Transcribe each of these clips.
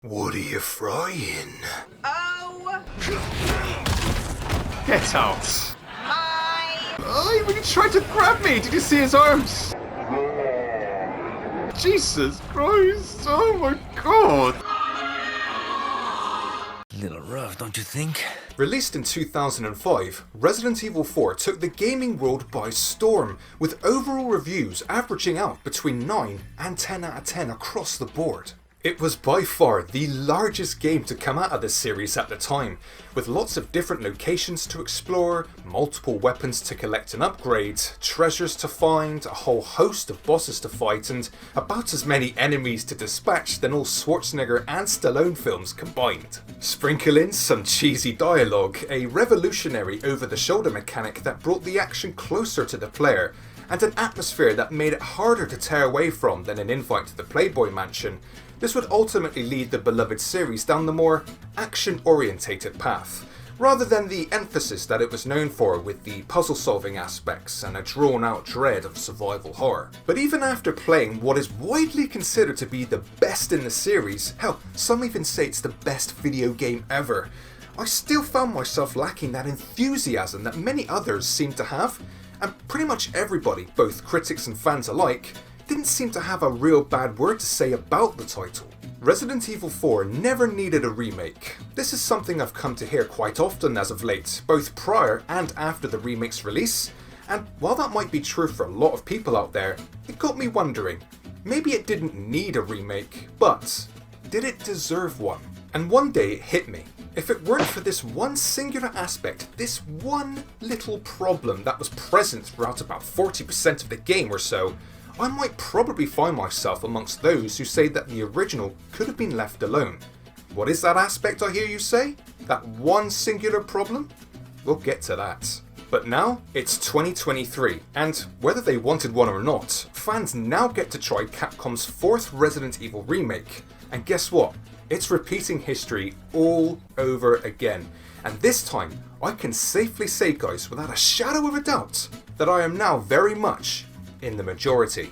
What are you frying? Oh Get out! my... Oh, he tried to grab me! Did you see his arms? Jesus Christ! Oh my god! Little rough, don't you think? Released in 2005, Resident Evil 4 took the gaming world by storm, with overall reviews averaging out between 9 and 10 out of 10 across the board. It was by far the largest game to come out of this series at the time, with lots of different locations to explore, multiple weapons to collect and upgrade, treasures to find, a whole host of bosses to fight, and about as many enemies to dispatch than all Schwarzenegger and Stallone films combined. Sprinkle in some cheesy dialogue, a revolutionary over-the-shoulder mechanic that brought the action closer to the player, and an atmosphere that made it harder to tear away from than an invite to the Playboy Mansion. This would ultimately lead the beloved series down the more action-orientated path, rather than the emphasis that it was known for with the puzzle-solving aspects and a drawn-out dread of survival horror. But even after playing what is widely considered to be the best in the series, hell, some even say it's the best video game ever, I still found myself lacking that enthusiasm that many others seem to have, and pretty much everybody, both critics and fans alike, didn't seem to have a real bad word to say about the title. Resident Evil 4 never needed a remake. This is something I've come to hear quite often as of late, both prior and after the remake's release, and while that might be true for a lot of people out there, it got me wondering, maybe it didn't need a remake, but did it deserve one? And one day it hit me. If it weren't for this one singular aspect, this one little problem that was present throughout about 40% of the game or so, I might probably find myself amongst those who say that the original could have been left alone. What is that aspect, I hear you say? That one singular problem? We'll get to that. But now, it's 2023, and whether they wanted one or not, fans now get to try Capcom's 4th Resident Evil remake. And guess what? It's repeating history all over again. And this time, I can safely say, guys, without a shadow of a doubt, that I am now very much in the majority.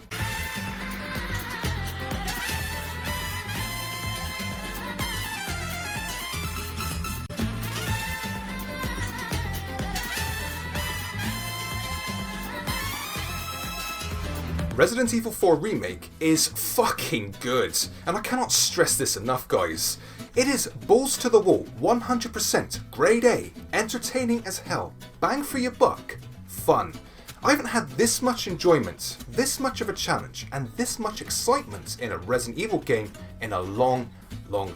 Resident Evil 4 Remake is fucking good, and I cannot stress this enough, guys. It is balls to the wall, 100% grade A, entertaining as hell, bang for your buck, fun. I haven't had this much enjoyment, this much of a challenge, and this much excitement in a Resident Evil game in a long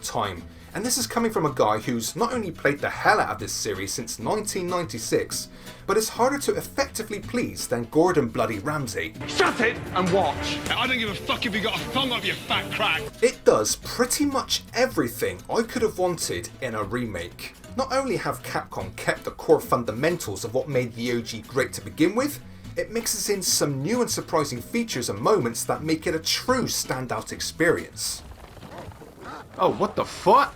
time. And this is coming from a guy who's not only played the hell out of this series since 1996, but is harder to effectively please than Gordon Bloody Ramsay. Shut it and watch! I don't give a fuck if you got a thumb up your fat crack! It does pretty much everything I could have wanted in a remake. Not only have Capcom kept the core fundamentals of what made the OG great to begin with, it mixes in some new and surprising features and moments that make it a true standout experience. Oh, what the fuck?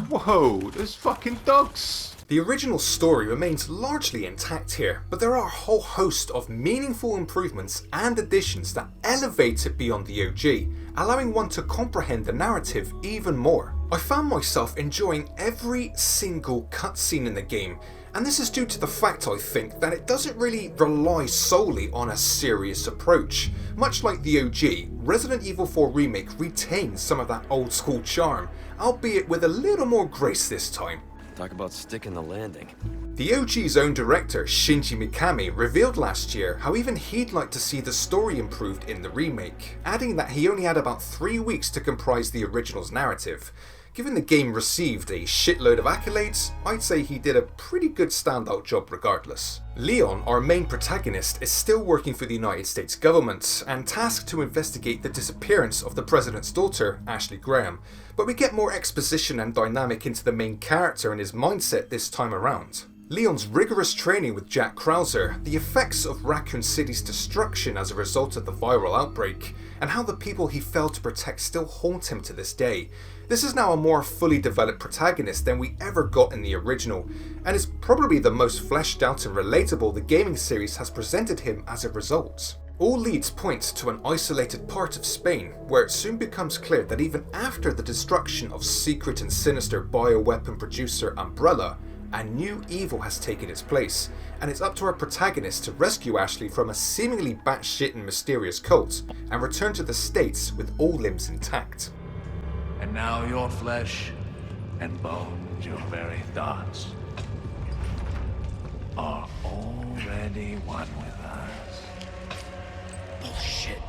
Whoa, there's fucking dogs! The original story remains largely intact here, but there are a whole host of meaningful improvements and additions that elevate it beyond the OG, allowing one to comprehend the narrative even more. I found myself enjoying every single cutscene in the game, and this is due to the fact, I think, that it doesn't really rely solely on a serious approach. Much like the OG, Resident Evil 4 Remake retains some of that old school charm, albeit with a little more grace this time. Talk about sticking the landing. The OG's own director, Shinji Mikami, revealed last year how even he'd like to see the story improved in the remake, adding that he only had about 3 weeks to comprise the original's narrative. Given the game received a shitload of accolades, I'd say he did a pretty good standout job regardless. Leon, our main protagonist, is still working for the United States government and tasked to investigate the disappearance of the president's daughter, Ashley Graham, but we get more exposition and dynamic into the main character and his mindset this time around. Leon's rigorous training with Jack Krauser, the effects of Raccoon City's destruction as a result of the viral outbreak, and how the people he failed to protect still haunt him to this day. This is now a more fully developed protagonist than we ever got in the original, and is probably the most fleshed out and relatable the gaming series has presented him as a result. All leads point to an isolated part of Spain, where it soon becomes clear that even after the destruction of secret and sinister bioweapon producer Umbrella, a new evil has taken its place, and it's up to our protagonist to rescue Ashley from a seemingly batshit and mysterious cult, and return to the States with all limbs intact. And now your flesh and bones, your very thoughts, are already one with us. Bullshit.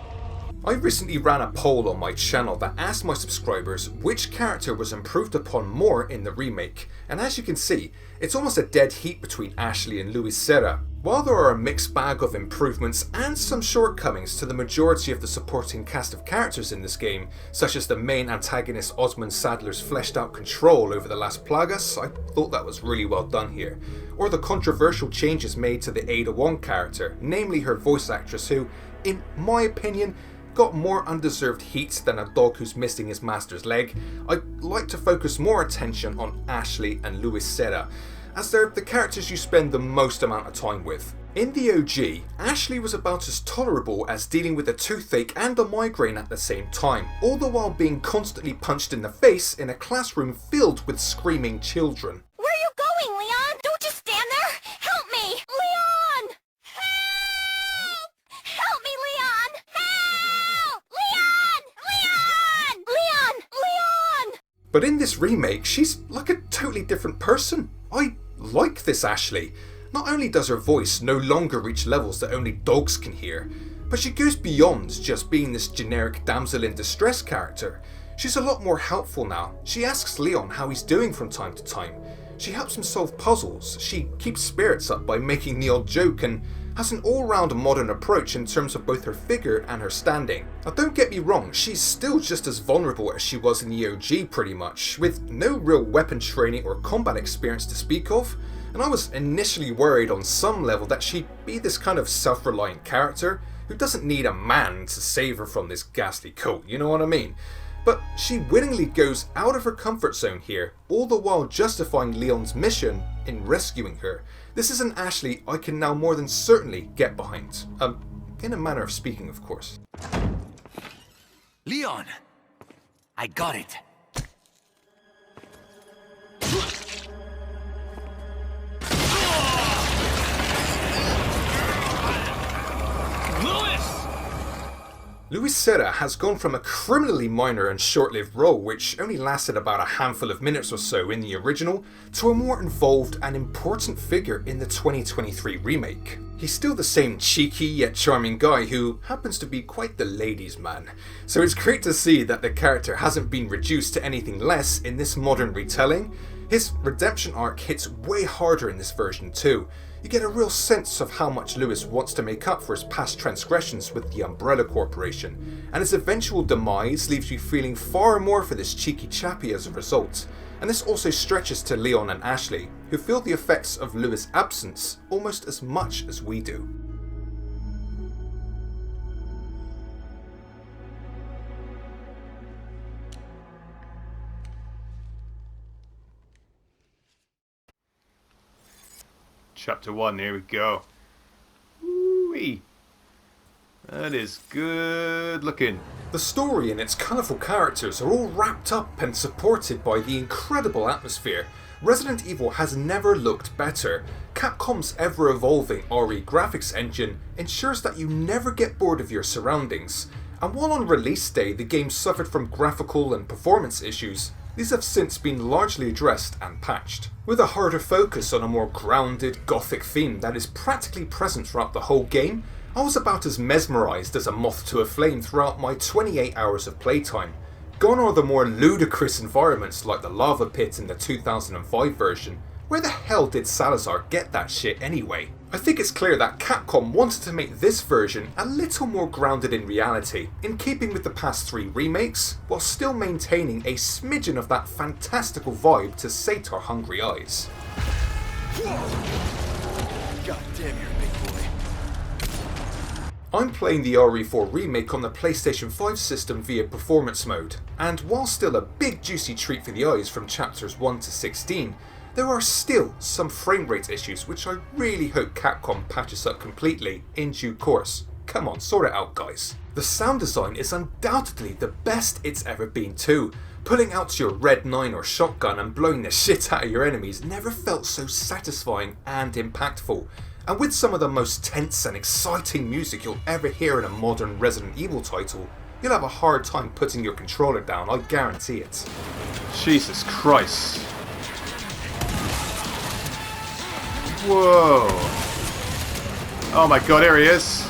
I recently ran a poll on my channel that asked my subscribers which character was improved upon more in the remake, and as you can see, it's almost a dead heat between Ashley and Luis Serra. While there are a mixed bag of improvements and some shortcomings to the majority of the supporting cast of characters in this game, such as the main antagonist Osmond Sadler's fleshed out control over the Las Plagas, I thought that was really well done here, or the controversial changes made to the Ada Wong character, namely her voice actress who, in my opinion, got more undeserved heat than a dog who's missing his master's leg. I'd like to focus more attention on Ashley and Luis Serra, as they're the characters you spend the most amount of time with. In the OG, Ashley was about as tolerable as dealing with a toothache and a migraine at the same time, all the while being constantly punched in the face in a classroom filled with screaming children. Where are you going, Leon? Don't just stand there! Help me! Leon! Help! Help me, Leon! Help! Leon! Leon! Leon! Leon! But in this remake, she's like a totally different person. I like this Ashley. Not only does her voice no longer reach levels that only dogs can hear, but she goes beyond just being this generic damsel in distress character. She's a lot more helpful now. She asks Leon how he's doing from time to time. She helps him solve puzzles. She keeps spirits up by making the odd joke and has an all-round modern approach in terms of both her figure and her standing. Now don't get me wrong, she's still just as vulnerable as she was in the OG pretty much, with no real weapon training or combat experience to speak of, and I was initially worried on some level that she'd be this kind of self-reliant character who doesn't need a man to save her from this ghastly cult, you know what I mean? But she willingly goes out of her comfort zone here, all the while justifying Leon's mission in rescuing her. This is an Ashley I can now more than certainly get behind. In a manner of speaking, of course. Leon! I got it. Luis Serra has gone from a criminally minor and short-lived role, which only lasted about a handful of minutes or so in the original, to a more involved and important figure in the 2023 remake. He's still the same cheeky yet charming guy who happens to be quite the ladies' man, so it's great to see that the character hasn't been reduced to anything less in this modern retelling. His redemption arc hits way harder in this version too. You get a real sense of how much Luis wants to make up for his past transgressions with the Umbrella Corporation, and his eventual demise leaves you feeling far more for this cheeky chappie as a result. And this also stretches to Leon and Ashley, who feel the effects of Luis' absence almost as much as we do. Chapter 1, here we go. Woo-wee. That is good looking. The story and its colourful characters are all wrapped up and supported by the incredible atmosphere. Resident Evil has never looked better. Capcom's ever-evolving RE graphics engine ensures that you never get bored of your surroundings. And while on release day the game suffered from graphical and performance issues, these have since been largely addressed and patched. With a harder focus on a more grounded, gothic theme that is practically present throughout the whole game, I was about as mesmerised as a moth to a flame throughout my 28 hours of playtime. Gone are the more ludicrous environments like the lava pit in the 2005 version. Where the hell did Salazar get that shit anyway? I think it's clear that Capcom wanted to make this version a little more grounded in reality, in keeping with the past 3 remakes, while still maintaining a smidgen of that fantastical vibe to sate our hungry eyes. God damn, you're a big boy. I'm playing the RE4 remake on the PlayStation 5 system via performance mode, and while still a big juicy treat for the eyes from chapters 1 to 16, there are still some frame rate issues which I really hope Capcom patches up completely in due course. Come on, sort it out, guys. The sound design is undoubtedly the best it's ever been too. Pulling out your Red 9 or shotgun and blowing the shit out of your enemies never felt so satisfying and impactful. And with some of the most tense and exciting music you'll ever hear in a modern Resident Evil title, you'll have a hard time putting your controller down, I guarantee it. Jesus Christ. Whoa. Oh my god, here he is.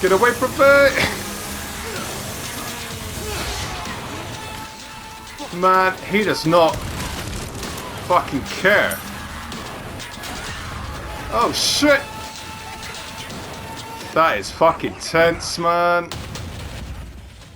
Get away from me! Man, he does not fucking care. Oh shit! That is fucking tense, man.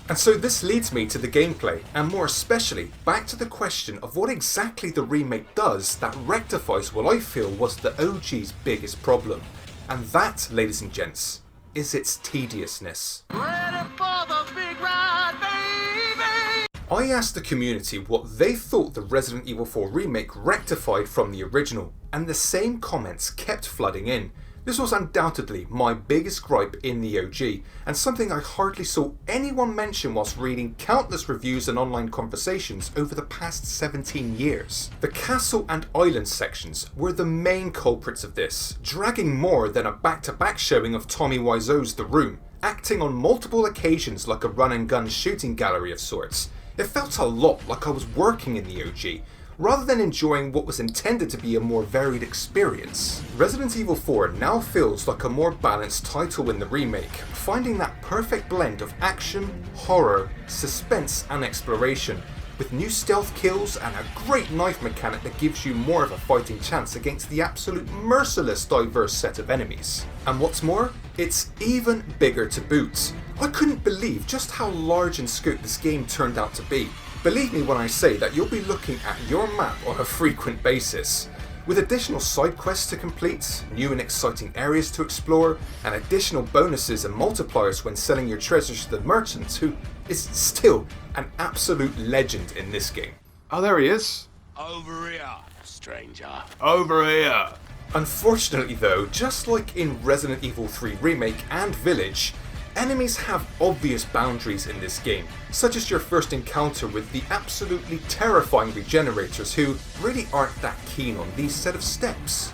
And so this leads me to the gameplay, and more especially, back to the question of what exactly the remake does that rectifies what I feel was the OG's biggest problem. And that, ladies and gents, is its tediousness. Ready for the big ride, baby! I asked the community what they thought the Resident Evil 4 remake rectified from the original, and the same comments kept flooding in. This was undoubtedly my biggest gripe in the OG, and something I hardly saw anyone mention whilst reading countless reviews and online conversations over the past 17 years. The castle and island sections were the main culprits of this, dragging more than a back-to-back showing of Tommy Wiseau's The Room, acting on multiple occasions like a run-and-gun shooting gallery of sorts. It felt a lot like I was working in the OG, rather than enjoying what was intended to be a more varied experience. Resident Evil 4 now feels like a more balanced title in the remake, finding that perfect blend of action, horror, suspense and exploration, with new stealth kills and a great knife mechanic that gives you more of a fighting chance against the absolute merciless diverse set of enemies. And what's more, it's even bigger to boot. I couldn't believe just how large in scope this game turned out to be. Believe me when I say that you'll be looking at your map on a frequent basis. With additional side quests to complete, new and exciting areas to explore, and additional bonuses and multipliers when selling your treasures to the merchant, who is still an absolute legend in this game. Oh, there he is. Over here, stranger. Over here. Unfortunately though, just like in Resident Evil 3 Remake and Village, enemies have obvious boundaries in this game, such as your first encounter with the absolutely terrifying regenerators who really aren't that keen on these set of steps.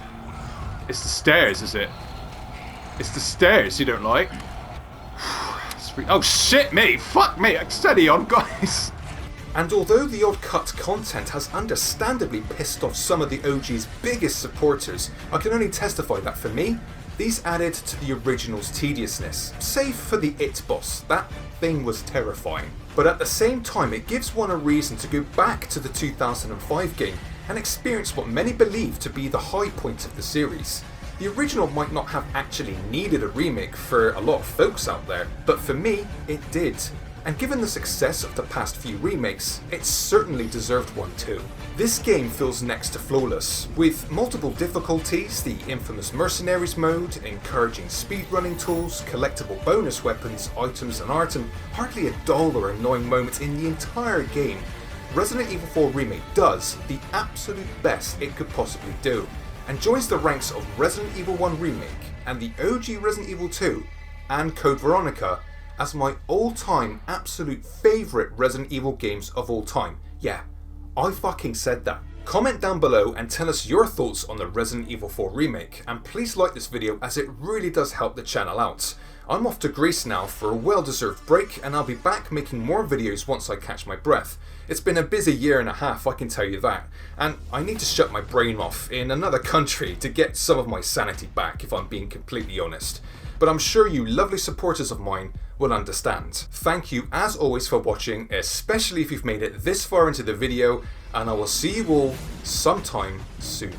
It's the stairs, is it? It's the stairs you don't like? Oh shit me! Fuck me! Steady on, guys! And although the odd cut content has understandably pissed off some of the OG's biggest supporters, I can only testify that for me, these added to the original's tediousness, save for the It boss. That thing was terrifying. But at the same time, it gives one a reason to go back to the 2005 game and experience what many believe to be the high point of the series. The original might not have actually needed a remake for a lot of folks out there, but for me, it did. And given the success of the past few remakes, it certainly deserved one too. This game feels next to flawless, with multiple difficulties, the infamous Mercenaries mode, encouraging speedrunning tools, collectible bonus weapons, items and art, and hardly a dull or annoying moment in the entire game. Resident Evil 4 Remake does the absolute best it could possibly do, and joins the ranks of Resident Evil 1 Remake and the OG Resident Evil 2 and Code Veronica as my all-time absolute favourite Resident Evil games of all time. Yeah, I fucking said that. Comment down below and tell us your thoughts on the Resident Evil 4 remake, and please like this video as it really does help the channel out. I'm off to Greece now for a well-deserved break, and I'll be back making more videos once I catch my breath. It's been a busy year and a half, I can tell you that, and I need to shut my brain off in another country to get some of my sanity back, if I'm being completely honest. But I'm sure you lovely supporters of mine will understand. Thank you as always for watching, especially if you've made it this far into the video, and I will see you all sometime soon.